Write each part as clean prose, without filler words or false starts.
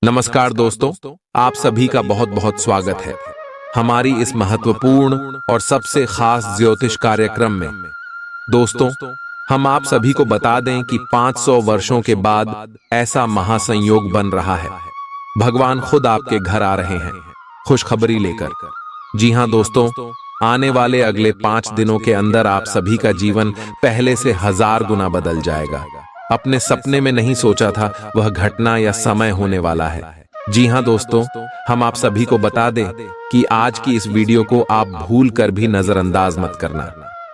नमस्कार दोस्तों, आप सभी का बहुत बहुत स्वागत है हमारी इस महत्वपूर्ण और सबसे खास ज्योतिष कार्यक्रम में। दोस्तों, हम आप सभी को बता दें कि 500 वर्षों के बाद ऐसा महासंयोग बन रहा है। भगवान खुद आपके घर आ रहे हैं खुशखबरी लेकर। जी हां दोस्तों, आने वाले अगले 5 दिनों के अंदर आप सभी का जीवन पहले से 1000 गुना बदल जाएगा। अपने सपने में नहीं सोचा था वह घटना या समय होने वाला है। जी हां दोस्तों, हम आप सभी को बता दें कि आज की इस वीडियो को आप भूल कर भी नजरअंदाज मत करना,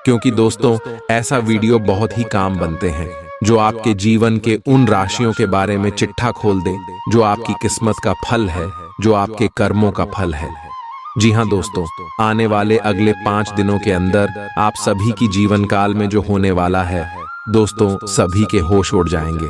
क्योंकि दोस्तों ऐसा वीडियो बहुत ही काम बनते हैं जो आपके जीवन के उन राशियों के बारे में चिट्ठा खोल दे जो आपकी किस्मत का फल है, जो आपके कर्मों का फल है। जी हां दोस्तों, आने वाले अगले 5 दिनों के अंदर आप सभी की जीवन काल में जो होने वाला है दोस्तों, सभी के होश उड़ जाएंगे।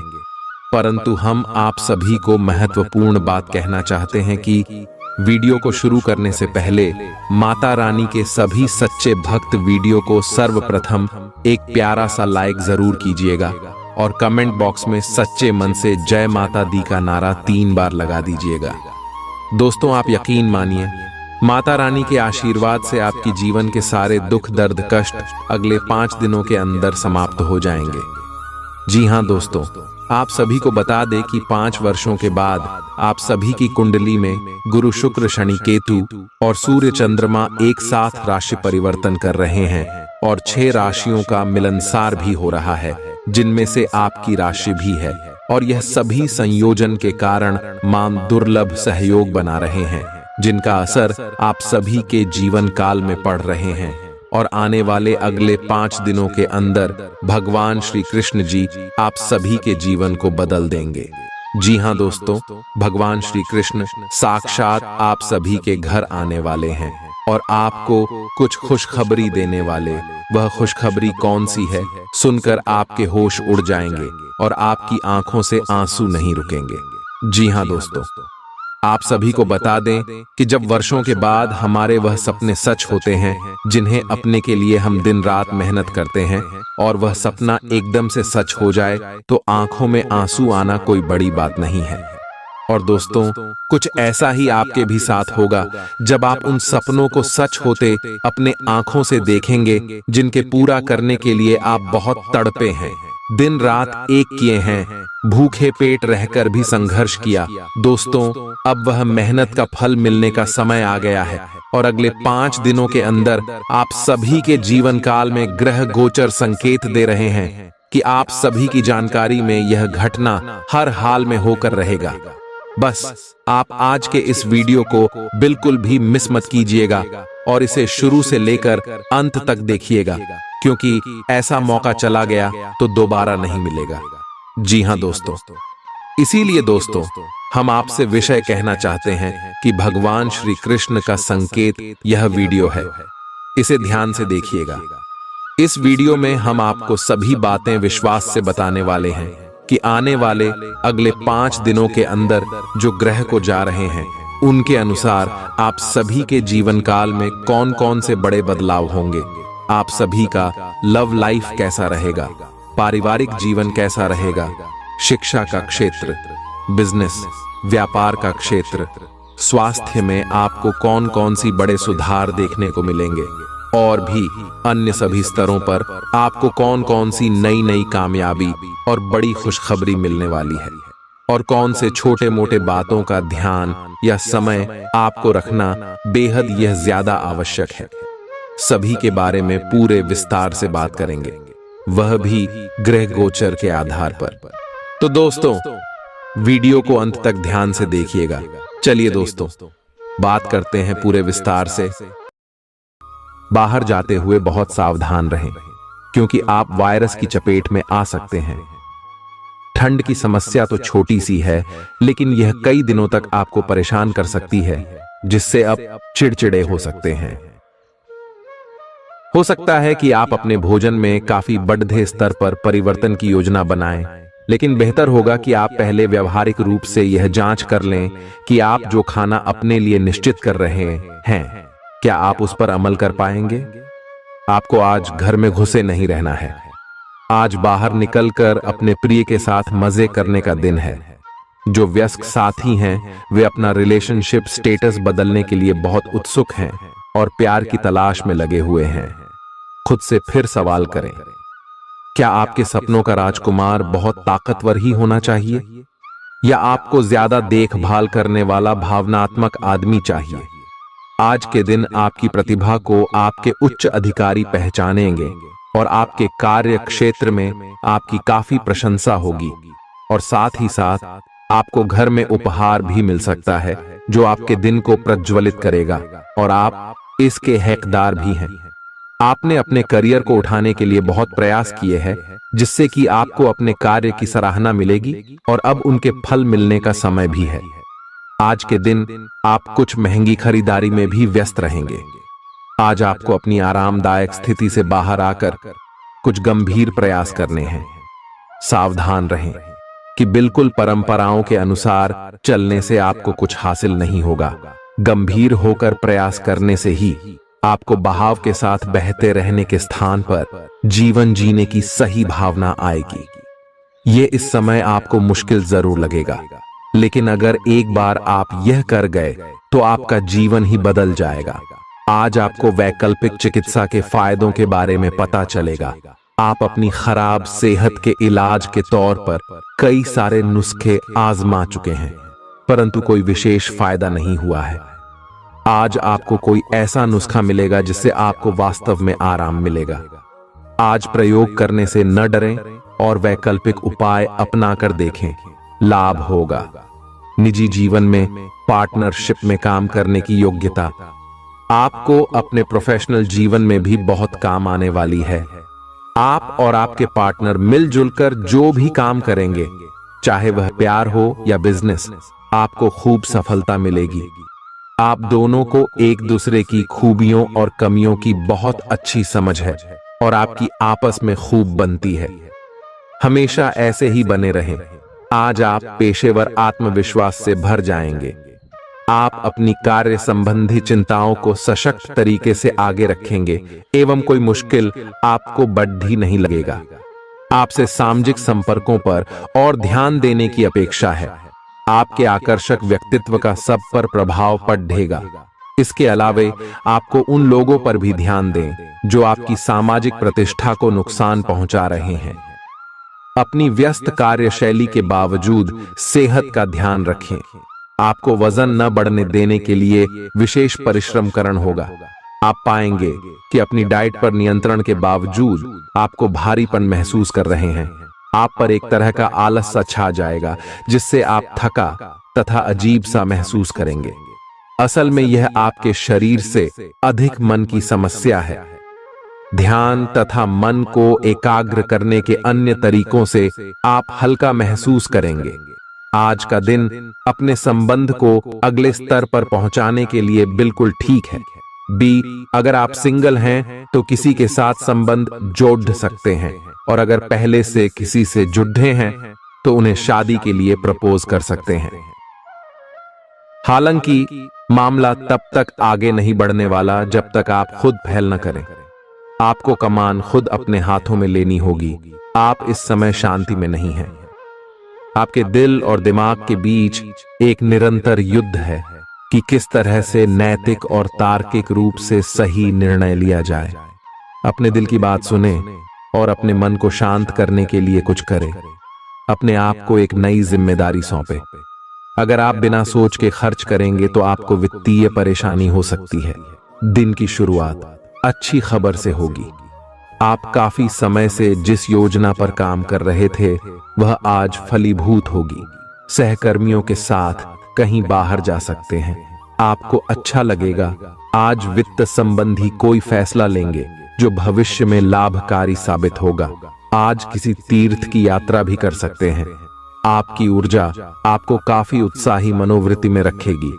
परंतु हम आप सभी को महत्वपूर्ण बात कहना चाहते हैं कि वीडियो को शुरू करने से पहले माता रानी के सभी सच्चे भक्त वीडियो को सर्वप्रथम एक प्यारा सा लाइक जरूर कीजिएगा और कमेंट बॉक्स में सच्चे मन से जय माता दी का नारा 3 बार लगा दीजिएगा। दोस्तों, आप यकीन मानिए, माता रानी के आशीर्वाद से आपकी जीवन के सारे दुख दर्द कष्ट अगले 5 दिनों के अंदर समाप्त हो जाएंगे। जी हां दोस्तों, आप सभी को बता दें कि 5 वर्षों के बाद आप सभी की कुंडली में गुरु शुक्र शनि केतु और सूर्य चंद्रमा एक साथ राशि परिवर्तन कर रहे हैं और 6 राशियों का मिलनसार भी हो रहा है, जिनमें से आपकी राशि भी है। और यह सभी संयोजन के कारण मां दुर्लभ सहयोग बना रहे हैं, जिनका असर आप सभी के जीवन काल में पड़ रहे हैं। और आने वाले अगले 5 दिनों के अंदर भगवान श्री कृष्ण जी आप सभी के जीवन को बदल देंगे। जी हां दोस्तों, भगवान श्री कृष्ण साक्षात आप सभी के घर आने वाले हैं और आपको कुछ खुशखबरी देने वाले। वह खुशखबरी कौन सी है, सुनकर आपके होश उड़ जाएंगे और आपकी आंखों से आंसू नहीं रुकेंगे। जी हां दोस्तों, आप सभी को बता दें कि जब वर्षों के बाद हमारे वह सपने सच होते हैं जिन्हें अपने के लिए हम दिन रात मेहनत करते हैं और वह सपना एकदम से सच हो जाए तो आंखों में आंसू आना कोई बड़ी बात नहीं है। और दोस्तों, कुछ ऐसा ही आपके भी साथ होगा जब आप उन सपनों को सच होते अपने आंखों से देखेंगे जिनके पूरा करने के लिए आप बहुत तड़पे हैं, दिन रात एक किए हैं, भूखे पेट रहकर भी संघर्ष किया। दोस्तों, अब वह मेहनत का फल मिलने का समय आ गया है और अगले 5 दिनों के अंदर आप सभी के जीवन काल में ग्रह गोचर संकेत दे रहे हैं कि आप सभी की जानकारी में यह घटना हर हाल में होकर रहेगा। बस आप आज के इस वीडियो को बिल्कुल भी मिस मत कीजिएगा और इसे शुरू से लेकर अंत तक देखिएगा, क्योंकि ऐसा मौका चला गया तो दोबारा नहीं मिलेगा। जी हां दोस्तों, इसीलिए दोस्तों हम आपसे विषय कहना चाहते हैं कि भगवान श्री कृष्ण का संकेत यह वीडियो है, इसे ध्यान से देखिएगा। इस वीडियो में हम आपको सभी बातें विश्वास से बताने वाले हैं कि आने वाले अगले 5 दिनों के अंदर जो ग्रह को जा रहे हैं उनके अनुसार आप सभी के जीवन काल में कौन कौन से बड़े बदलाव होंगे। आप सभी का लव लाइफ कैसा रहेगा, पारिवारिक जीवन कैसा रहेगा, शिक्षा का क्षेत्र, बिजनेस, व्यापार का क्षेत्र, स्वास्थ्य में आपको कौन कौन सी बड़े सुधार देखने को मिलेंगे और भी अन्य सभी स्तरों पर आपको कौन कौन सी नई नई कामयाबी और बड़ी खुशखबरी मिलने वाली है और कौन से छोटे मोटे बातों का ध्यान या समय आपको रखना बेहद यह ज्यादा आवश्यक है। सभी के बारे में पूरे विस्तार से बात करेंगे, वह भी ग्रह गोचर के आधार पर। तो दोस्तों, वीडियो को अंत तक ध्यान से देखिएगा। चलिए दोस्तों, बात करते हैं पूरे विस्तार से। बाहर जाते हुए बहुत सावधान रहें, क्योंकि आप वायरस की चपेट में आ सकते हैं। ठंड की समस्या तो छोटी सी है, लेकिन यह कई दिनों तक आपको परेशान कर सकती है, जिससे आप चिड़चिड़े हो सकते हैं। हो सकता है कि आप अपने भोजन में काफी बढ़ते स्तर पर परिवर्तन की योजना बनाएं, लेकिन बेहतर होगा कि आप पहले व्यवहारिक रूप से यह जांच कर लें कि आप जो खाना अपने लिए निश्चित कर रहे हैं, क्या आप उस पर अमल कर पाएंगे। आपको आज घर में घुसे नहीं रहना है। आज बाहर निकलकर अपने प्रिय के साथ मजे करने का दिन है। जो वयस्क साथी हैं वे अपना रिलेशनशिप स्टेटस बदलने के लिए बहुत उत्सुक हैं और प्यार की तलाश में लगे हुए हैं। खुद से फिर सवाल करें, क्या आपके सपनों का राजकुमार बहुत ताकतवर ही होना चाहिए या आपको ज्यादा देखभाल करने वाला भावनात्मक आदमी चाहिए? आज के दिन आपकी प्रतिभा को आपके उच्च अधिकारी पहचानेंगे और आपके कार्य क्षेत्र में आपकी काफी प्रशंसा होगी और साथ ही साथ आपको घर में उपहार भी मिल सकता है जो आपके दिन को प्रज्वलित करेगा और आप इसके हकदार भी हैं। आपने अपने करियर को उठाने के लिए बहुत प्रयास किए हैं जिससे कि आपको अपने कार्य की सराहना मिलेगी और अब उनके फल मिलने का समय भी है। आज के दिन आप कुछ महंगी खरीदारी में भी व्यस्त रहेंगे। आज आपको अपनी आरामदायक स्थिति से बाहर आकर कुछ गंभीर प्रयास करने हैं। सावधान रहें कि बिल्कुल परंपराओं के अनुसार चलने से आपको कुछ हासिल नहीं होगा। गंभीर होकर प्रयास करने से ही आपको बहाव के साथ बहते रहने के स्थान पर जीवन जीने की सही भावना आएगी। ये इस समय आपको मुश्किल जरूर लगेगा, लेकिन अगर एक बार आप यह कर गए तो आपका जीवन ही बदल जाएगा। आज आपको वैकल्पिक चिकित्सा के फायदों के बारे में पता चलेगा। आप अपनी खराब सेहत के इलाज के तौर पर कई सारे नुस्खे आजमा चुके हैं, परंतु कोई विशेष फायदा नहीं हुआ है। आज आपको कोई ऐसा नुस्खा मिलेगा जिससे आपको वास्तव में आराम मिलेगा। आज प्रयोग करने से न डरें और वैकल्पिक उपाय अपनाकर देखें, लाभ होगा। निजी जीवन में पार्टनरशिप में काम करने की योग्यता आपको अपने प्रोफेशनल जीवन में भी बहुत काम आने वाली है। आप और आपके पार्टनर मिलजुल कर जो भी काम करेंगे, चाहे वह प्यार हो या बिजनेस, आपको खूब सफलता मिलेगी। आप दोनों को एक दूसरे की खूबियों और कमियों की बहुत अच्छी समझ है और आपकी आपस में खूब बनती है। हमेशा ऐसे ही बने रहें। आज आप पेशेवर आत्मविश्वास से भर जाएंगे। आप अपनी कार्य संबंधी चिंताओं को सशक्त तरीके से आगे रखेंगे एवं कोई मुश्किल आपको बढ़ी नहीं लगेगा। आपसे सामाजिक संपर्कों पर और ध्यान देने की अपेक्षा है। आपके आकर्षक व्यक्तित्व का सब पर प्रभाव पड़ेगा। इसके अलावे आपको उन लोगों पर भी ध्यान दें जो आपकी सामाजिक प्रतिष्ठा को नुकसान पहुंचा रहे हैं। अपनी व्यस्त कार्यशैली के बावजूद सेहत का ध्यान रखें। आपको वजन न बढ़ने देने के लिए विशेष परिश्रम करना होगा। आप पाएंगे कि अपनी डाइट पर नियंत्रण के बावजूद आपको भारीपन महसूस कर रहे हैं। आप पर एक तरह का आलस सा छा जाएगा जिससे आप थका तथा अजीब सा महसूस करेंगे। असल में यह आपके शरीर से अधिक मन की समस्या है। ध्यान तथा मन को एकाग्र करने के अन्य तरीकों से आप हल्का महसूस करेंगे। आज का दिन अपने संबंध को अगले स्तर पर पहुंचाने के लिए बिल्कुल ठीक है। अगर आप सिंगल हैं तो किसी के साथ संबंध जोड़ सकते हैं और अगर पहले से किसी से जुड़े हैं तो उन्हें शादी के लिए प्रपोज कर सकते हैं। हालांकि मामला तब तक आगे नहीं बढ़ने वाला जब तक आप खुद पहल न करें। आपको कमान खुद अपने हाथों में लेनी होगी। आप इस समय शांति में नहीं हैं। आपके दिल और दिमाग के बीच एक निरंतर युद्ध है कि किस तरह से नैतिक और तार्किक रूप से सही निर्णय लिया जाए। अपने दिल की बात सुने और अपने मन को शांत करने के लिए कुछ करें। अपने आप को एक नई जिम्मेदारी सौंपे। अगर आप बिना सोच के खर्च करेंगे तो आपको वित्तीय परेशानी हो सकती है। दिन की शुरुआत अच्छी खबर से होगी। आप काफी समय से जिस योजना पर काम कर रहे थे वह आज फलीभूत होगी। सहकर्मियों के साथ कहीं बाहर जा सकते हैं। आपको अच्छा लगेगा। आज वित्त संबंधी कोई फैसला लेंगे जो भविष्य में लाभकारी साबित होगा। आज किसी तीर्थ की यात्रा भी कर सकते हैं। आपकी ऊर्जा आपको काफी उत्साही मनोवृत्ति में रखेगी।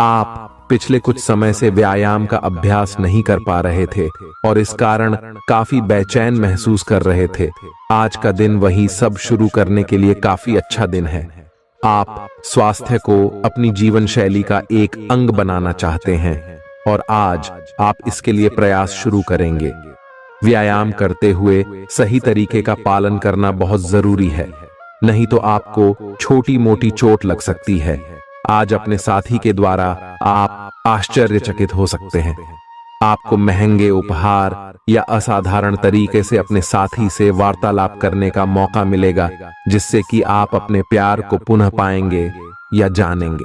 आप पिछले कुछ समय से व्यायाम का अभ्यास नहीं कर पा रहे थे और इस कारण काफी बेचैन महसूस कर रहे थे। आज का दिन वही सब शुरू करने के लिए काफी अच्छा दिन है। आप स्वास्थ्य को अपनी जीवन शैली का एक अंग बनाना चाहते हैं और आज आप इसके लिए प्रयास शुरू करेंगे। व्यायाम करते हुए सही तरीके का पालन करना बहुत जरूरी है। नहीं तो आपको छोटी मोटी चोट लग सकती है। आज अपने साथी के द्वारा आप आश्चर्यचकित हो सकते हैं। आपको महंगे उपहार या असाधारण तरीके से अपने साथी से वार्तालाप करने का मौका मिलेगा, जिससे कि आप अपने प्यार को पुनः पाएंगे या जानेंगे।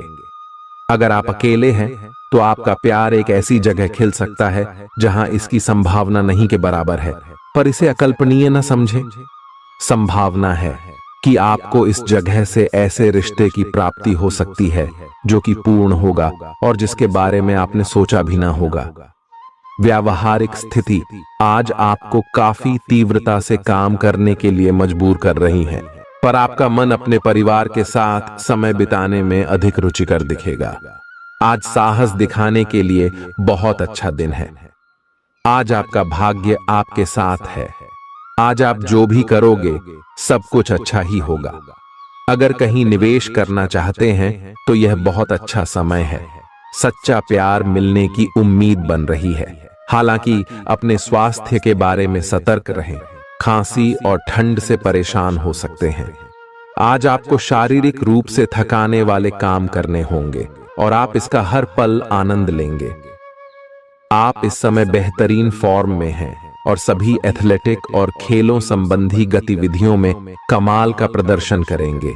अगर आप अकेले हैं तो आपका प्यार एक ऐसी जगह खिल सकता है जहां इसकी संभावना नहीं के बराबर है, पर इसे अकल्पनीय न समझें। संभावना है कि आपको इस जगह से ऐसे रिश्ते की प्राप्ति हो सकती है जो कि पूर्ण होगा और जिसके बारे में आपने सोचा भी ना होगा। व्यावहारिक स्थिति आज आपको काफी तीव्रता से काम करने के लिए मजबूर कर रही है, पर आपका मन अपने परिवार के साथ समय बिताने में अधिक रुचिकर दिखेगा। आज साहस दिखाने के लिए बहुत अच्छा दिन है। आज आपका भाग्य आपके साथ है। आज आप जो भी करोगे सब कुछ अच्छा ही होगा। अगर कहीं निवेश करना चाहते हैं तो यह बहुत अच्छा समय है। सच्चा प्यार मिलने की उम्मीद बन रही है। हालांकि अपने स्वास्थ्य के बारे में सतर्क रहें। खांसी और ठंड से परेशान हो सकते हैं। आज आपको शारीरिक रूप से थकाने वाले काम करने होंगे और आप इसका हर पल आनंद लेंगे। आप इस समय बेहतरीन फॉर्म में हैं और सभी एथलेटिक और खेलों संबंधी गतिविधियों में कमाल का प्रदर्शन करेंगे।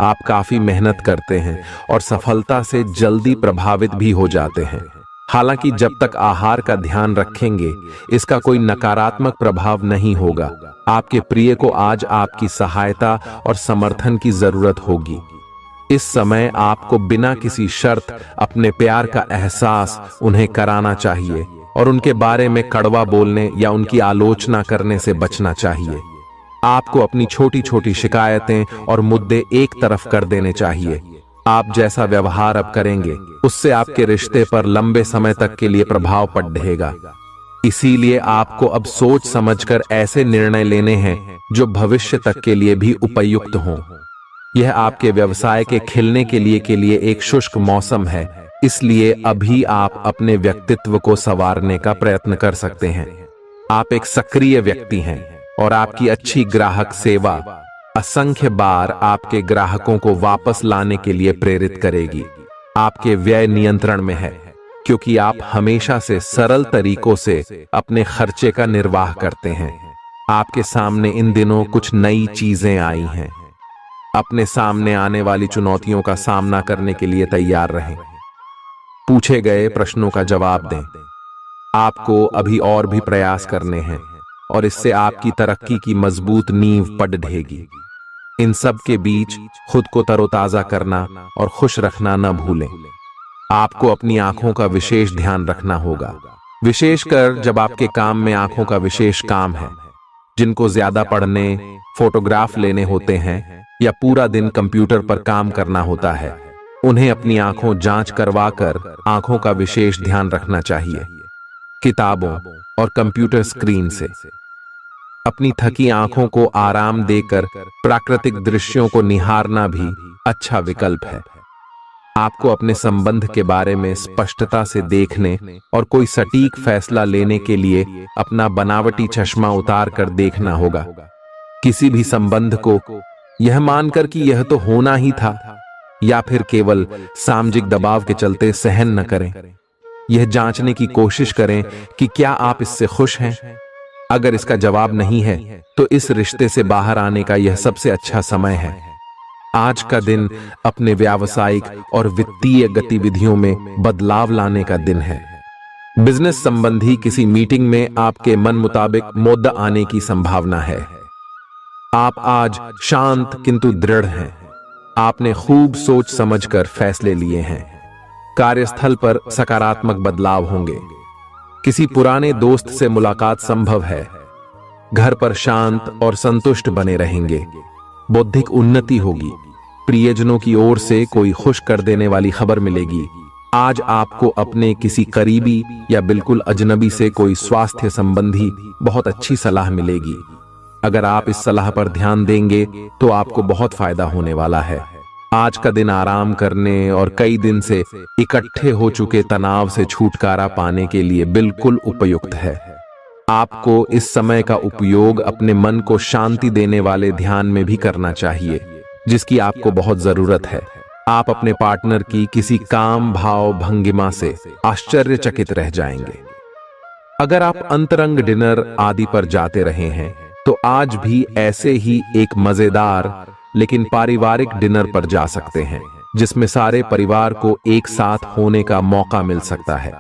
आप काफी मेहनत करते हैं और सफलता से जल्दी प्रभावित भी हो जाते हैं। हालांकि जब तक आहार का ध्यान रखेंगे इसका कोई नकारात्मक प्रभाव नहीं होगा। आपके प्रिय को आज आपकी सहायता और समर्थन की जरूरत होगी। इस समय आपको बिना किसी शर्त अपने प्यार का एहसास उन्हें कराना चाहिए और उनके बारे में कड़वा बोलने या उनकी आलोचना करने से बचना चाहिए। आपको अपनी छोटी छोटी शिकायतें और मुद्दे एक तरफ कर देने चाहिए। आप जैसा व्यवहार अब करेंगे उससे आपके रिश्ते पर लंबे समय तक के लिए प्रभाव पड़ेगा। इसीलिए आपको अब सोच समझकर ऐसे निर्णय लेने हैं जो भविष्य तक के लिए भी उपयुक्त हों। यह आपके व्यवसाय के खिलने के लिए एक शुष्क मौसम है, इसलिए अभी आप अपने व्यक्तित्व को संवारने का प्रयत्न कर सकते हैं। आप एक सक्रिय व्यक्ति हैं और आपकी अच्छी ग्राहक सेवा असंख्य बार आपके ग्राहकों को वापस लाने के लिए प्रेरित करेगी। आपके व्यय नियंत्रण में है क्योंकि आप हमेशा से सरल तरीकों से अपने खर्चे का निर्वाह करते हैं। आपके सामने इन दिनों कुछ नई चीजें आई हैं। अपने सामने आने वाली चुनौतियों का सामना करने के लिए तैयार रहें। पूछे गए प्रश्नों का जवाब दें। आपको अभी और भी प्रयास करने हैं और इससे आपकी तरक्की की मजबूत नींव पड़ ढहेगी। इन सब के बीच खुद को तरोताजा करना और खुश रखना न भूलें। आपको अपनी आंखों का विशेष ध्यान रखना होगा, विशेषकर जब आपके काम में आंखों का विशेष काम है। जिनको ज्यादा पढ़ने, फोटोग्राफ लेने होते हैं या पूरा दिन कंप्यूटर पर काम करना होता है, उन्हें अपनी आंखों जांच करवाकर आंखों का विशेष ध्यान रखना चाहिए। किताबों और कंप्यूटर स्क्रीन से अपनी थकी आंखों को आराम देकर प्राकृतिक दृश्यों को निहारना भी अच्छा विकल्प है। आपको अपने संबंध के बारे में स्पष्टता से देखने और कोई सटीक फैसला लेने के लिए अपना बनावटी चश्मा उतार कर देखना होगा। किसी भी संबंध को यह मानकर कि यह तो होना ही था या फिर केवल सामाजिक दबाव के चलते सहन न करें। यह जांचने की कोशिश करें कि क्या आप इससे खुश हैं। अगर इसका जवाब नहीं है तो इस रिश्ते से बाहर आने का यह सबसे अच्छा समय है। आज का दिन अपने व्यावसायिक और वित्तीय गतिविधियों में बदलाव लाने का दिन है। बिजनेस संबंधी किसी मीटिंग में आपके मन मुताबिक मुद्दा आने की संभावना है। आप आज शांत किंतु दृढ़ हैं। आपने खूब सोच समझकर फैसले लिए हैं। कार्यस्थल पर सकारात्मक बदलाव होंगे। किसी पुराने दोस्त से मुलाकात संभव है। घर पर शांत और संतुष्ट बने रहेंगे। बौद्धिक उन्नति होगी। प्रियजनों की ओर से कोई खुश कर देने वाली खबर मिलेगी। आज आपको अपने किसी करीबी या बिल्कुल अजनबी से कोई स्वास्थ्य संबंधी बहुत अच्छी सलाह मिलेगी। अगर आप इस सलाह पर ध्यान देंगे तो आपको बहुत फायदा होने वाला है। आज का दिन आराम करने और कई दिन से इकट्ठे हो चुके तनाव से छुटकारा पाने के लिए बिल्कुल उपयुक्त है। आपको इस समय का उपयोग अपने मन को शांति देने वाले ध्यान में भी करना चाहिए। जिसकी आपको बहुत जरूरत है। आप अपने पार्टनर की किसी काम भाव भंगिमा से आश्चर्यचकित रह जाएंगे। अगर आप अंतरंग डिनर आदि पर जाते रहे हैं तो आज भी ऐसे ही एक मजेदार लेकिन पारिवारिक डिनर पर जा सकते हैं, जिसमें सारे परिवार को एक साथ होने का मौका मिल सकता है।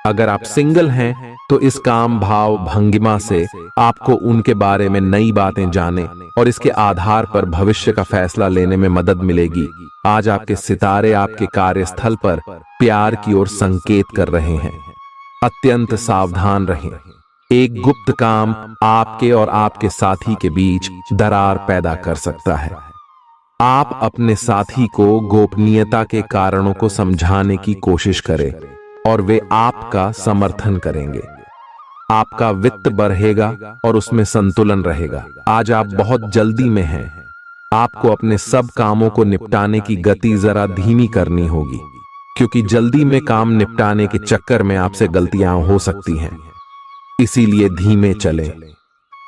अगर आप सिंगल हैं तो इस काम भाव भंगिमा से आपको उनके बारे में नई बातें जाने और इसके आधार पर भविष्य का फैसला लेने में मदद मिलेगी। आज आपके सितारे आपके कार्यस्थल पर प्यार की ओर संकेत कर रहे हैं। अत्यंत सावधान रहें। एक गुप्त काम आपके और आपके साथी के बीच दरार पैदा कर सकता है। आप अपने साथी को गोपनीयता के कारणों को समझाने की कोशिश करें और वे आपका समर्थन करेंगे। आपका वित्त बढ़ेगा और उसमें संतुलन रहेगा। आज आप बहुत जल्दी में हैं। आपको अपने सब कामों को निपटाने की गति जरा धीमी करनी होगी, क्योंकि जल्दी में काम निपटाने के चक्कर में आपसे गलतियां हो सकती हैं। इसीलिए धीमे चलें।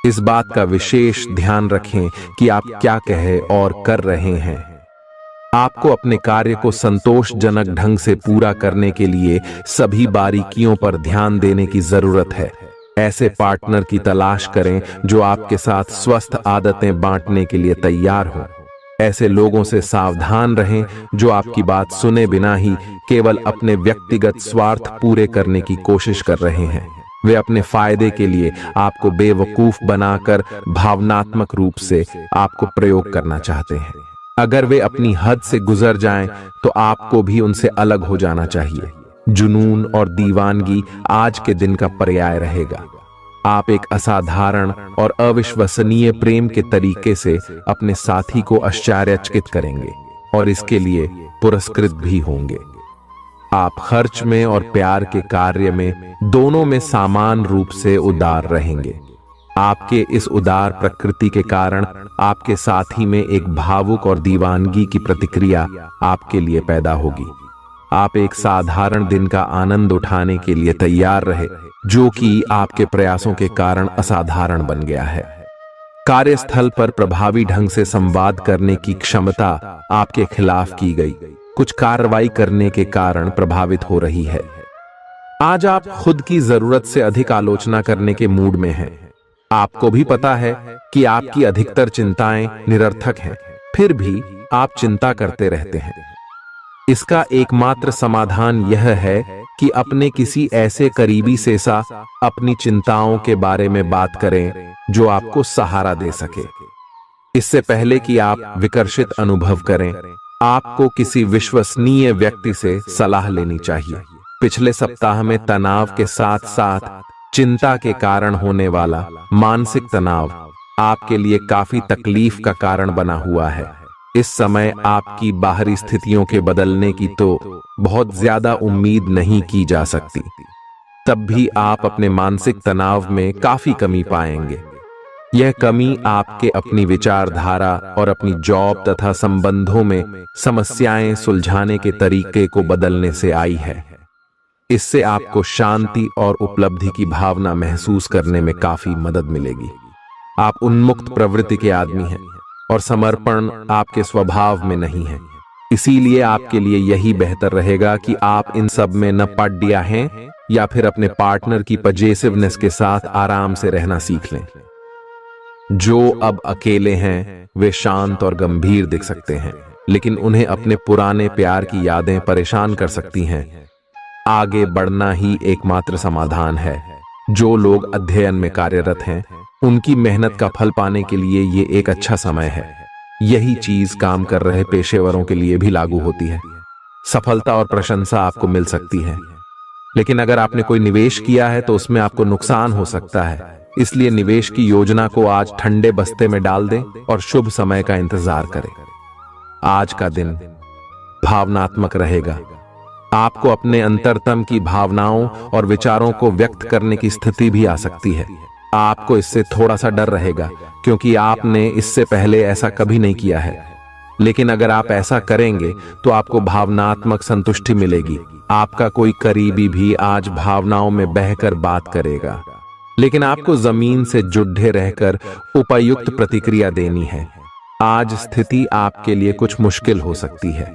इस बात का विशेष ध्यान रखें कि आप क्या कह और कर रहे हैं। आपको अपने कार्य को संतोषजनक ढंग से पूरा करने के लिए सभी बारीकियों पर ध्यान देने की जरूरत है। ऐसे पार्टनर की तलाश करें जो आपके साथ स्वस्थ आदतें बांटने के लिए तैयार हों। ऐसे लोगों से सावधान रहें जो आपकी बात सुने बिना ही केवल अपने व्यक्तिगत स्वार्थ पूरे करने की कोशिश कर रहे हैं। वे अपने फायदे के लिए आपको बेवकूफ बनाकर भावनात्मक रूप से आपको प्रयोग करना चाहते हैं। अगर वे अपनी हद से गुजर जाएं तो आपको भी उनसे अलग हो जाना चाहिए। जुनून और दीवानगी आज के दिन का पर्याय रहेगा। आप एक असाधारण और अविश्वसनीय प्रेम के तरीके से अपने साथी को आश्चर्यचकित करेंगे और इसके लिए पुरस्कृत भी होंगे। आप खर्च में और प्यार के कार्य में दोनों में समान रूप से उदार रहेंगे। आपके इस उदार प्रकृति के कारण आपके साथी में एक भावुक और दीवानगी की प्रतिक्रिया आपके लिए पैदा होगी। आप एक साधारण दिन का आनंद उठाने के लिए तैयार रहे, जो कि आपके प्रयासों के कारण असाधारण बन गया है। कार्यस्थल पर प्रभावी ढंग से संवाद करने की क्षमता आपके खिलाफ की गई कुछ कार्रवाई करने के कारण प्रभावित हो रही है। आज आप खुद की जरूरत से अधिक आलोचना करने के मूड में हैं। आपको भी पता है कि आपकी अधिकतर चिंताएं निरर्थक हैं, फिर भी आप चिंता करते रहते हैं। इसका एकमात्र समाधान यह है कि अपने किसी ऐसे करीबी से अपनी चिंताओं के बारे में बात करें जो आपको सहारा दे सके। इससे पहले कि आप विकर्षित अनुभव करें, आपको किसी विश्वसनीय व्यक्ति से सलाह लेनी चाहिए। पिछले सप्ताह में तनाव के साथ साथ चिंता के कारण होने वाला मानसिक तनाव आपके लिए काफी तकलीफ का कारण बना हुआ है। इस समय आपकी बाहरी स्थितियों के बदलने की तो बहुत ज्यादा उम्मीद नहीं की जा सकती। तब भी आप अपने मानसिक तनाव में काफी कमी पाएंगे। यह कमी आपके अपनी विचारधारा और अपनी जॉब तथा संबंधों में समस्याएं सुलझाने के तरीके को बदलने से आई है। इससे आपको शांति और उपलब्धि की भावना महसूस करने में काफी मदद मिलेगी। आप उन्मुक्त प्रवृत्ति के आदमी हैं और समर्पण आपके स्वभाव में नहीं है। इसीलिए आपके लिए यही बेहतर रहेगा कि आप इन सब में न पड़ गया हैं या फिर अपने पार्टनर की पजेसिवनेस के साथ आराम से रहना सीख लें। जो अब अकेले हैं वे शांत और गंभीर दिख सकते हैं, लेकिन उन्हें अपने पुराने प्यार की यादें परेशान कर सकती हैं। आगे बढ़ना ही एकमात्र समाधान है। जो लोग अध्ययन में कार्यरत हैं, उनकी मेहनत का फल पाने के लिए ये एक अच्छा समय है। यही चीज काम कर रहे पेशेवरों के लिए भी लागू होती है। सफलता और प्रशंसा आपको मिल सकती है, लेकिन अगर आपने कोई निवेश किया है तो उसमें आपको नुकसान हो सकता है। इसलिए निवेश की योजना को आज ठंडे बस्ते में डाल दें और शुभ समय का इंतजार करें। आज का दिन भावनात्मक रहेगा। आपको अपने अंतरतम की भावनाओं और विचारों को व्यक्त करने की स्थिति भी आ सकती है। आपको इससे थोड़ा सा डर रहेगा, क्योंकि आपने इससे पहले ऐसा कभी नहीं किया है। लेकिन अगर आप ऐसा करेंगे तो आपको भावनात्मक संतुष्टि मिलेगी। आपका कोई करीबी भी आज भावनाओं में बहकर बात करेगा, लेकिन आपको जमीन से जुड़े रहकर उपयुक्त प्रतिक्रिया देनी है। आज स्थिति आपके लिए कुछ मुश्किल हो सकती है।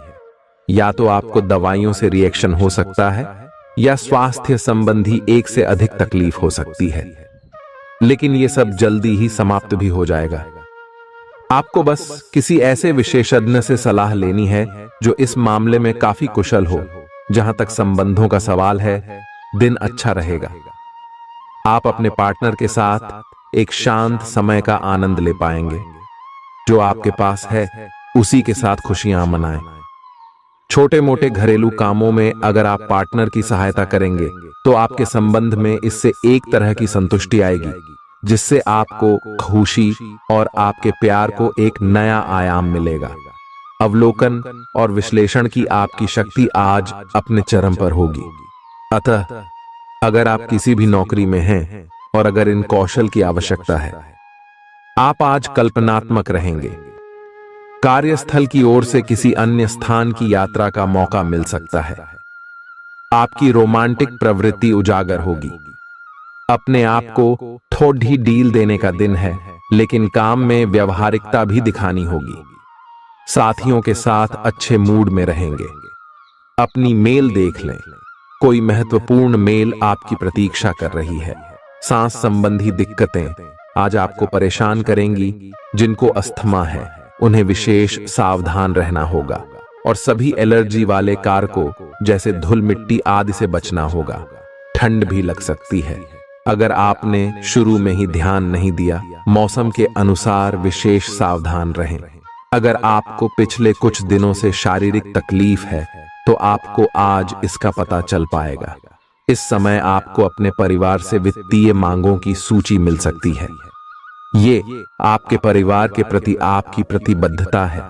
या तो आपको दवाइयों से रिएक्शन हो सकता है या स्वास्थ्य संबंधी एक से अधिक तकलीफ हो सकती है, लेकिन यह सब जल्दी ही समाप्त भी हो जाएगा। आपको बस किसी ऐसे विशेषज्ञ से सलाह लेनी है जो इस मामले में काफी कुशल हो। जहां तक संबंधों का सवाल है, दिन अच्छा रहेगा। आप अपने पार्टनर के साथ एक शांत समय का आनंद ले पाएंगे। जो आपके पास है उसी के साथ खुशियां मनाएं। छोटे मोटे घरेलू कामों में अगर आप पार्टनर की सहायता करेंगे तो आपके संबंध में इससे एक तरह की संतुष्टि आएगी, जिससे आपको खुशी और आपके प्यार को एक नया आयाम मिलेगा। अवलोकन और विश्लेषण की आपकी शक्ति आज अपने चरम पर होगी। अतः अगर आप किसी भी नौकरी में हैं और अगर इन कौशल की आवश्यकता है, आप आज कल्पनात्मक रहेंगे। कार्यस्थल की ओर से किसी अन्य स्थान की यात्रा का मौका मिल सकता है। आपकी रोमांटिक प्रवृत्ति उजागर होगी। अपने आप को थोड़ी डील देने का दिन है, लेकिन काम में व्यवहारिकता भी दिखानी होगी। साथियों के साथ अच्छे मूड में रहेंगे। अपनी मेल देख लें। कोई महत्वपूर्ण मेल आपकी प्रतीक्षा कर रही है। सांस संबंधी दिक्कतें आज आपको परेशान करेंगी। जिनको अस्थमा है उन्हें विशेष सावधान रहना होगा और सभी एलर्जी वाले कारकों जैसे धूल मिट्टी आदि से बचना होगा। ठंड भी लग सकती है। अगर आपने शुरू में ही ध्यान नहीं दिया, मौसम के अनुसार विशेष सावधान रहें। अगर आपको पिछले कुछ दिनों से शारीरिक तकलीफ है तो आपको आज इसका पता चल पाएगा। इस समय आपको अपने परिवार से वित्तीय मांगों की सूची मिल सकती है। ये आपके परिवार के प्रति आपकी प्रतिबद्धता है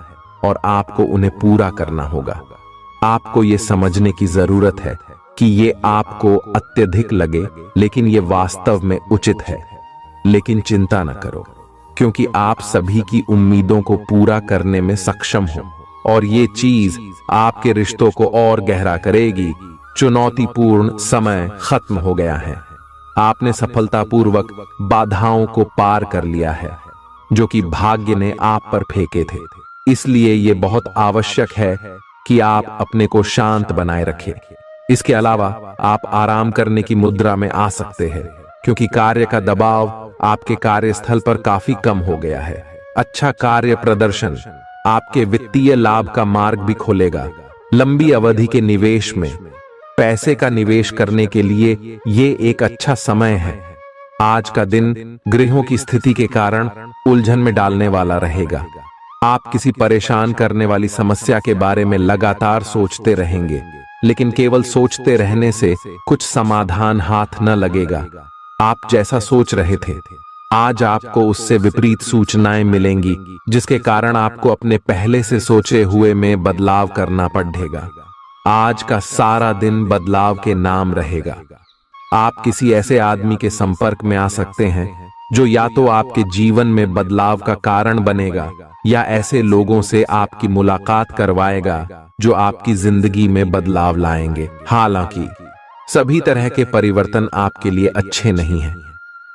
और आपको उन्हें पूरा करना होगा। आपको ये समझने की जरूरत है कि ये आपको अत्यधिक लगे, लेकिन ये वास्तव में उचित है। लेकिन चिंता न करो, क्योंकि आप सभी की उम्मीदों को पूरा करने में सक्षम हो और ये चीज आपके रिश्तों को और गहरा करेगी। चुनौतीपूर्ण समय खत्म हो गया है। आपने सफलतापूर्वक बाधाओं को पार कर लिया है जो कि भाग्य ने आप पर फेंके थे। इसलिए ये बहुत आवश्यक है कि आप अपने को शांत बनाए रखें। इसके अलावा आप आराम करने की मुद्रा में आ सकते हैं, क्योंकि कार्य का दबाव आपके कार्यस्थल पर काफी कम हो गया है। अच्छा कार्य प्रदर्शन आपके वित्तीय लाभ का मार्ग भी खोलेगा। लंबी अवधि के निवेश में पैसे का निवेश करने के लिए ये एक अच्छा समय है। आज का दिन गृहों की स्थिति के कारण उलझन में डालने वाला रहेगा। आप किसी परेशान करने वाली समस्या के बारे में लगातार सोचते रहेंगे, लेकिन केवल सोचते रहने से कुछ समाधान हाथ न लगेगा। आप जैसा सोच रहे थे, आज आपको उससे विपरीत सूचनाएं मिलेंगी, जिसके कारण आपको अपने पहले से सोचे हुए में बदलाव करना पड़ेगा। आज का सारा दिन बदलाव के नाम रहेगा। आप किसी ऐसे आदमी के संपर्क में आ सकते हैं जो या तो आपके जीवन में बदलाव का कारण बनेगा या ऐसे लोगों से आपकी मुलाकात करवाएगा जो आपकी जिंदगी में बदलाव लाएंगे। हालांकि सभी तरह के परिवर्तन आपके लिए अच्छे नहीं हैं।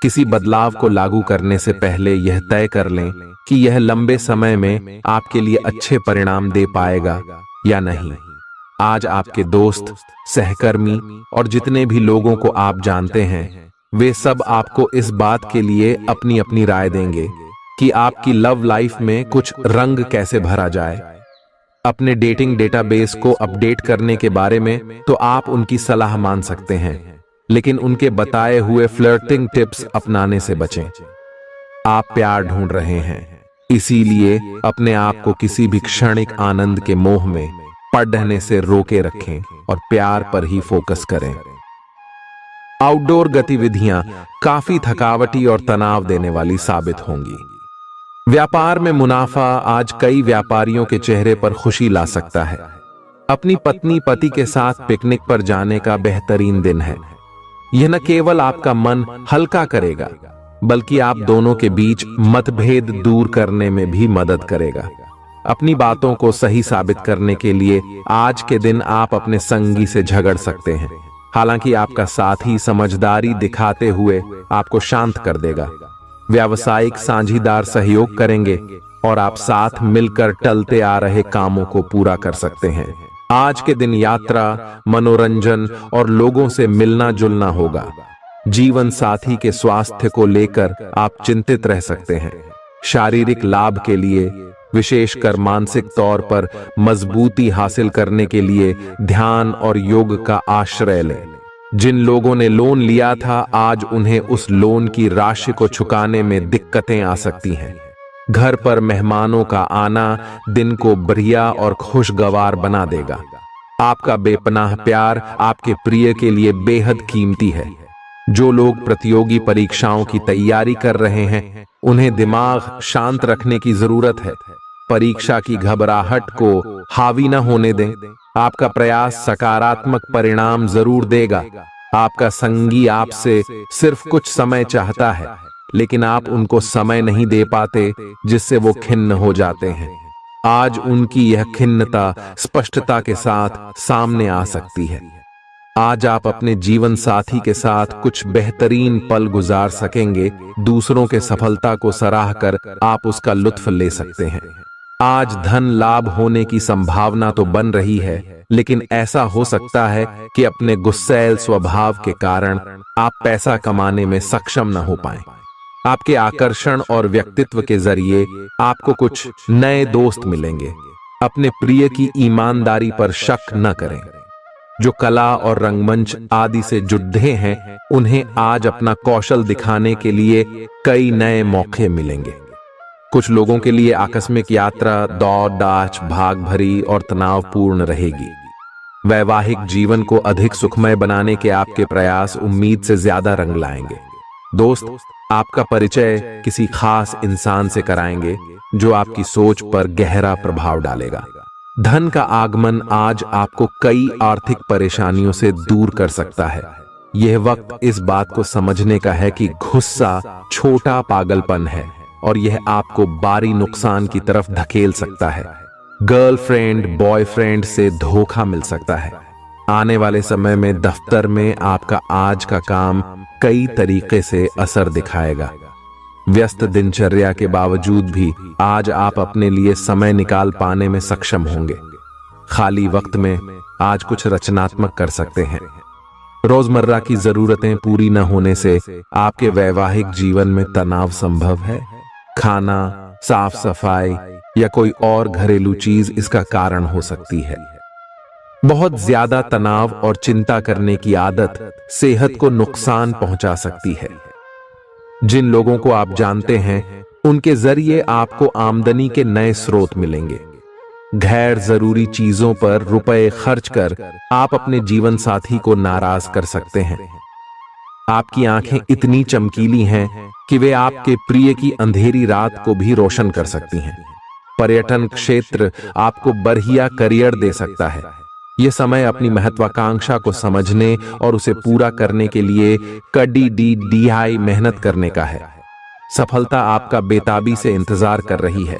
किसी बदलाव को लागू करने से पहले यह तय कर लें कि यह लंबे समय में आपके लिए अच्छे परिणाम दे पाएगा या नहीं। आज आपके दोस्त, सहकर्मी और जितने भी लोगों को आप जानते हैं, वे सब आपको इस बात के लिए अपनी अपनी राय देंगे कि आपकी लव लाइफ में कुछ रंग कैसे भरा जाए। अपने डेटिंग डेटाबेस को अपडेट करने के बारे में तो आप उनकी सलाह मान सकते हैं, लेकिन उनके बताए हुए फ्लर्टिंग टिप्स अपनाने से बचें। आप प्यार ढूंढ रहे हैं, इसीलिए अपने आप को किसी भी क्षणिक आनंद के मोह में पढ़ने से रोके रखें और प्यार पर ही फोकस करें। आउटडोर गतिविधियां काफी थकावटी और तनाव देने वाली साबित होंगी। व्यापार में मुनाफा आज कई व्यापारियों के चेहरे पर खुशी ला सकता है। अपनी पत्नी पति के साथ पिकनिक पर जाने का बेहतरीन दिन है। यह न केवल आपका मन हल्का करेगा, बल्कि आप दोनों के बीच मतभेद दूर करने में भी मदद करेगा। अपनी बातों को सही साबित करने के लिए आज के दिन आप अपने संगी से झगड़ सकते हैं। हालांकि आपका साथी समझदारी दिखाते हुए आपको शांत कर देगा। व्यावसायिक साझीदार सहयोग करेंगे, और आप साथ मिलकर टलते आ रहे कामों को पूरा कर सकते हैं। आज के दिन यात्रा, मनोरंजन और लोगों से मिलना जुलना होगा। जीवन साथी के स्वास्थ्य को लेकर आप चिंतित रह सकते हैं। शारीरिक लाभ के लिए, विशेषकर मानसिक तौर पर मजबूती हासिल करने के लिए ध्यान और योग का आश्रय लें। जिन लोगों ने लोन लिया था, आज उन्हें उस लोन की राशि को चुकाने में दिक्कतें आ सकती हैं। घर पर मेहमानों का आना दिन को बढ़िया और खुशगवार बना देगा। आपका बेपनाह प्यार आपके प्रिय के लिए बेहद कीमती है। जो लोग प्रतियोगी परीक्षाओं की तैयारी कर रहे हैं, उन्हें दिमाग शांत रखने की जरूरत है। परीक्षा की घबराहट को हावी न होने दें। आपका प्रयास सकारात्मक परिणाम जरूर देगा। आपका संगी आपसे सिर्फ कुछ समय चाहता है, लेकिन आप उनको समय नहीं दे पाते, जिससे वो खिन्न हो जाते हैं। आज उनकी यह खिन्नता स्पष्टता के साथ सामने आ सकती है। आज आप अपने जीवन साथी के साथ कुछ बेहतरीन पल गुजार सकेंगे। दूसरों के सफलता को सराहकर आप उसका लुत्फ ले सकते हैं। आज धन लाभ होने की संभावना तो बन रही है, लेकिन ऐसा हो सकता है कि अपने गुस्सैल स्वभाव के कारण आप पैसा कमाने में सक्षम न हो पाएं। आपके आकर्षण और व्यक्तित्व के जरिए आपको कुछ नए दोस्त मिलेंगे। अपने प्रिय की ईमानदारी पर शक न करें। जो कला और रंगमंच आदि से जुड़े हैं, उन्हें आज अपना कौशल दिखाने के लिए कई नए मौके मिलेंगे। कुछ लोगों के लिए आकस्मिक यात्रा दौड़ दाच भाग भरी और तनावपूर्ण रहेगी। वैवाहिक जीवन को अधिक सुखमय बनाने के आपके प्रयास उम्मीद से ज्यादा रंग लाएंगे। दोस्त आपका परिचय किसी खास इंसान से कराएंगे, जो आपकी सोच पर गहरा प्रभाव डालेगा। धन का आगमन आज आपको कई आर्थिक परेशानियों से दूर कर सकता है। यह वक्त इस बात को समझने का है कि गुस्सा छोटा पागलपन है और यह आपको भारी नुकसान की तरफ धकेल सकता है। गर्लफ्रेंड बॉयफ्रेंड से धोखा मिल सकता है। आने वाले समय में दफ्तर में आपका आज का काम कई तरीके से असर दिखाएगा। व्यस्त दिनचर्या के बावजूद भी आज आप अपने लिए समय निकाल पाने में सक्षम होंगे। खाली वक्त में आज कुछ रचनात्मक कर सकते हैं। रोजमर्रा की जरूरतें पूरी न होने से आपके वैवाहिक जीवन में तनाव संभव है। खाना, साफ सफाई या कोई और घरेलू चीज इसका कारण हो सकती है। बहुत ज्यादा तनाव और चिंता करने की आदत सेहत को नुकसान पहुंचा सकती है। जिन लोगों को आप जानते हैं, उनके जरिए आपको आमदनी के नए स्रोत मिलेंगे। गैर जरूरी चीजों पर रुपए खर्च कर आप अपने जीवन साथी को नाराज कर सकते हैं। आपकी आंखें इतनी चमकीली हैं कि वे आपके प्रिय की अंधेरी रात को भी रोशन कर सकती हैं। पर्यटन क्षेत्र आपको बढ़िया करियर दे सकता है। यह समय अपनी महत्वाकांक्षा को समझने और उसे पूरा करने के लिए कड़ी मेहनत करने का है। सफलता आपका बेताबी से इंतजार कर रही है।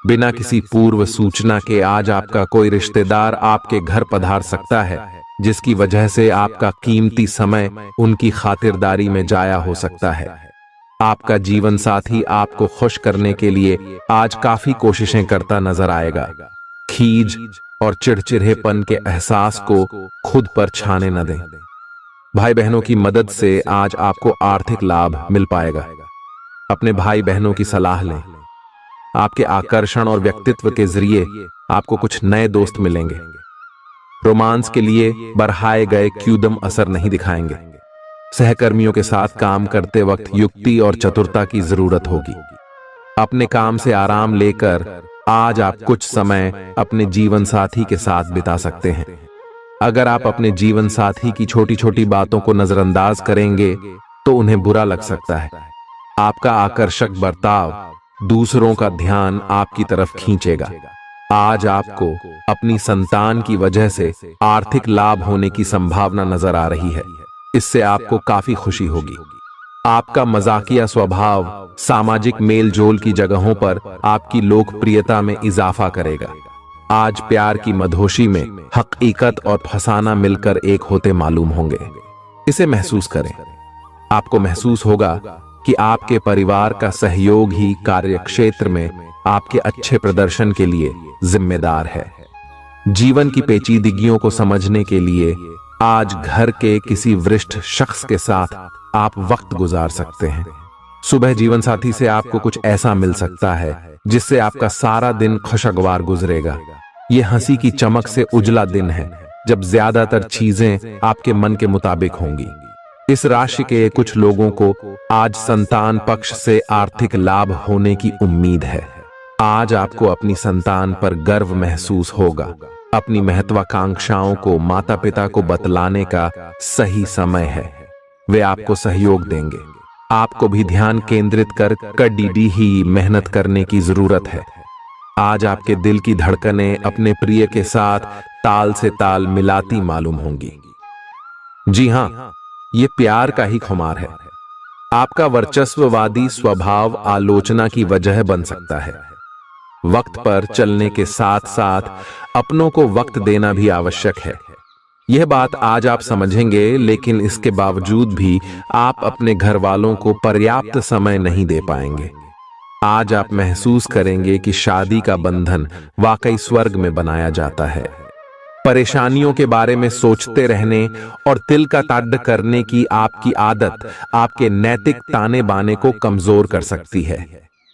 बिना किसी पूर्व सूचना के आज आपका कोई रिश्तेदार आपके घर पधार सकता है, जिसकी वजह से आपका कीमती समय उनकी खातिरदारी में जाया हो सकता है। आपका जीवन साथी आपको खुश करने के लिए आज काफी कोशिशें करता नजर आएगा। खीज और चिड़चिड़ेपन के एहसास को खुद पर छाने न दें। भाई बहनों की मदद से आज आपको आर्थिक लाभ मिल पाएगा। अपने भाई बहनों की सलाह लें। आपके आकर्षण और व्यक्तित्व के जरिए आपको कुछ नए दोस्त मिलेंगे। रोमांस के लिए बढ़ाए गए क्यूदम असर नहीं दिखाएंगे। सहकर्मियों के साथ काम करते वक्त युक्ति और चतुरता की जरूरत होगी। अपने काम से आराम लेकर आज आप कुछ समय अपने जीवन साथी के साथ बिता सकते हैं। अगर आप अपने जीवन साथी की छोटी छोटी बातों को नजरअंदाज करेंगे तो उन्हें बुरा लग सकता है। आपका आकर्षक बर्ताव दूसरों का ध्यान आपकी तरफ खींचेगा। आज आपको अपनी संतान की वजह से आर्थिक लाभ होने की संभावना नजर आ रही है। इससे आपको काफी खुशी होगी। आपका मजाकिया स्वभाव सामाजिक मेलजोल की जगहों पर आपकी लोकप्रियता में इजाफा करेगा। आज प्यार की मधोशी में हकीकत और फसाना मिलकर एक होते मालूम होंगे। इसे महसूस करें। आपको महसूस होगा कि आपके परिवार का सहयोग ही कार्यक्षेत्र में आपके अच्छे प्रदर्शन के लिए जिम्मेदार है। जीवन की पेचीदगियों को समझने के लिए आज घर के किसी वरिष्ठ शख्स के साथ आप वक्त गुजार सकते हैं। सुबह जीवन साथी से आपको कुछ ऐसा मिल सकता है जिससे आपका सारा दिन खुशगवार गुजरेगा। यह हंसी की चमक से उजला दिन है जब ज्यादातर चीजें आपके मन के मुताबिक होंगी। इस राशि के कुछ लोगों को आज संतान पक्ष से आर्थिक लाभ होने की उम्मीद है। आज आपको अपनी संतान पर गर्व महसूस होगा। अपनी महत्वाकांक्षाओं को माता पिता को बतलाने का सही समय है। वे आपको सहयोग देंगे। आपको भी ध्यान केंद्रित कर कड़ी ही मेहनत करने की जरूरत है। आज आपके दिल की धड़कनें अपने प्रिय के साथ ताल से ताल मिलाती मालूम होंगी। जी हां, ये प्यार का ही खुमार है। आपका वर्चस्ववादी स्वभाव आलोचना की वजह बन सकता है। वक्त पर चलने के साथ साथ अपनों को वक्त देना भी आवश्यक है। यह बात आज आप समझेंगे, लेकिन इसके बावजूद भी आप अपने घर वालों को पर्याप्त समय नहीं दे पाएंगे। आज आप महसूस करेंगे कि शादी का बंधन वाकई स्वर्ग में बनाया जाता है। परेशानियों के बारे में सोचते रहने और तिल का ताड़ करने की आपकी आदत आपके नैतिक ताने बाने को कमजोर कर सकती है।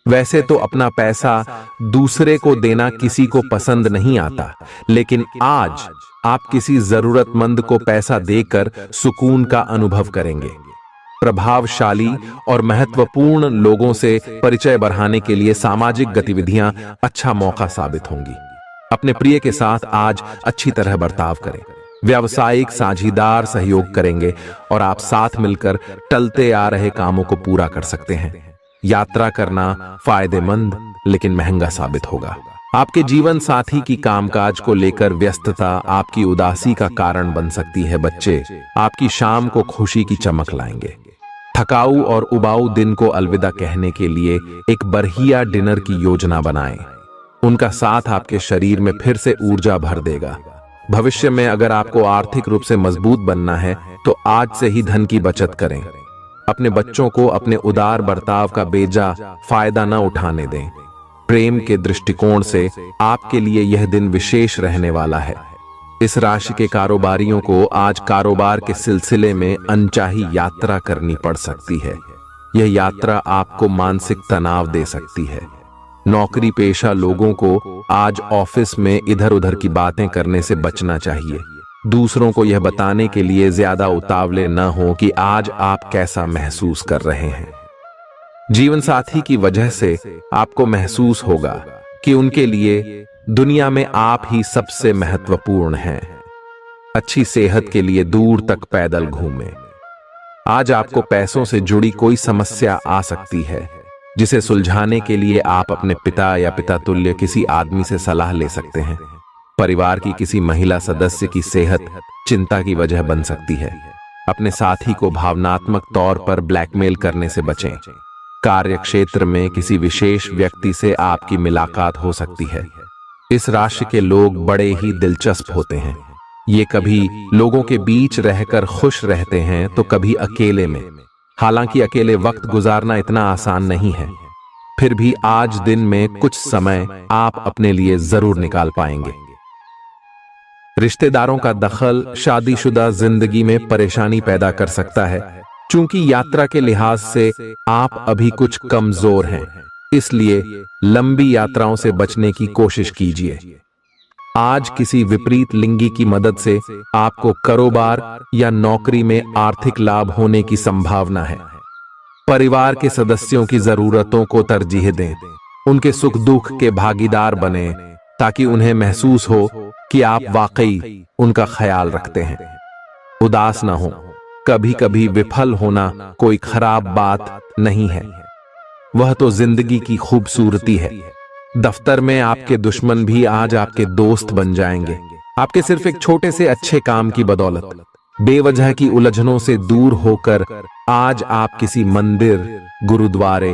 वैसे तो अपना पैसा दूसरे को देना किसी को पसंद नहीं आता, लेकिन आज आप किसी जरूरतमंद को पैसा देकर सुकून का अनुभव करेंगे। प्रभावशाली और महत्वपूर्ण लोगों से परिचय बढ़ाने के लिए सामाजिक गतिविधियां अच्छा मौका साबित होंगी। अपने प्रिय के साथ आज अच्छी तरह बर्ताव करें। व्यावसायिक साझीदार सहयोग करेंगे और आप साथ मिलकर टलते आ रहे कामों को पूरा कर सकते हैं। यात्रा करना फायदेमंद लेकिन महंगा साबित होगा। आपके जीवन साथी की कामकाज को लेकर व्यस्तता आपकी उदासी का कारण बन सकती है। बच्चे आपकी शाम को खुशी की चमक लाएंगे। थकाऊ और उबाऊ दिन को अलविदा कहने के लिए एक बढ़िया डिनर की योजना बनाएं। उनका साथ आपके शरीर में फिर से ऊर्जा भर देगा। भविष्य में अगर आपको आर्थिक रूप से मजबूत बनना है तो आज से ही धन की बचत करें। अपने बच्चों को अपने उदार बर्ताव का बेजा फायदा न उठाने दें। प्रेम के दृष्टिकोण से आपके लिए यह दिन विशेष रहने वाला है। इस राशि के कारोबारियों को आज कारोबार के सिलसिले में अनचाही यात्रा करनी पड़ सकती है। यह यात्रा आपको मानसिक तनाव दे सकती है। नौकरी पेशा लोगों को आज ऑफिस में इधर उधर की बातें करने से बचना चाहिए। दूसरों को यह बताने के लिए ज्यादा उतावले न हो कि आज आप कैसा महसूस कर रहे हैं। जीवन साथी की वजह से आपको महसूस होगा कि उनके लिए दुनिया में आप ही सबसे महत्वपूर्ण हैं। अच्छी सेहत के लिए दूर तक पैदल घूमें। आज आपको पैसों से जुड़ी कोई समस्या आ सकती है जिसे सुलझाने के लिए आप अपने पिता या पिता तुल्य किसी आदमी से सलाह ले सकते हैं। परिवार की किसी महिला सदस्य की सेहत चिंता की वजह बन सकती है। अपने साथी को भावनात्मक तौर पर ब्लैकमेल करने से बचें। कार्य क्षेत्र में किसी विशेष व्यक्ति से आपकी मुलाकात हो सकती है। इस राशि के लोग बड़े ही दिलचस्प होते हैं। ये कभी लोगों के बीच रहकर खुश रहते हैं तो कभी अकेले में। हालांकि अकेले वक्त गुजारना इतना आसान नहीं है, फिर भी आज दिन में कुछ समय आप अपने लिए जरूर निकाल पाएंगे। रिश्तेदारों का दखल शादीशुदा जिंदगी में परेशानी पैदा कर सकता है। चूंकि यात्रा के लिहाज से आप अभी कुछ कमजोर हैं, इसलिए लंबी यात्राओं से बचने की कोशिश कीजिए। आज किसी विपरीत लिंगी की मदद से आपको कारोबार या नौकरी में आर्थिक लाभ होने की संभावना है। परिवार के सदस्यों की जरूरतों को तरजीह दें। उनके सुख दुख के भागीदार बने ताकि उन्हें महसूस हो कि आप वाकई उनका ख्याल रखते हैं। उदास ना हो। कभी कभी विफल होना कोई खराब बात नहीं है, वह तो जिंदगी की खूबसूरती है। दफ्तर में आपके दुश्मन भी आज आपके दोस्त बन जाएंगे, आपके सिर्फ एक छोटे से अच्छे काम की बदौलत। बेवजह की उलझनों से दूर होकर आज आप किसी मंदिर, गुरुद्वारे